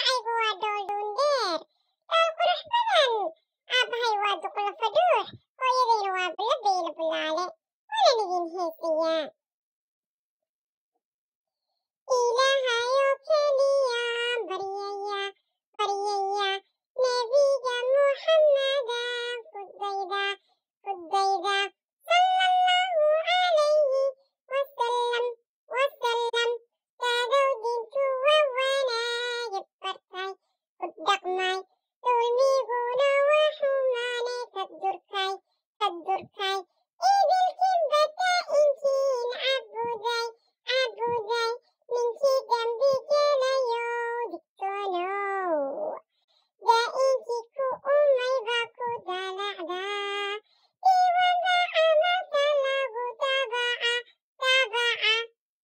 ay guwadol dunder. Qurux badan. Aabbahay waa duqlo fadhuux. Hooyadayna waa bala beela bulaale. Waana idin heesayaa.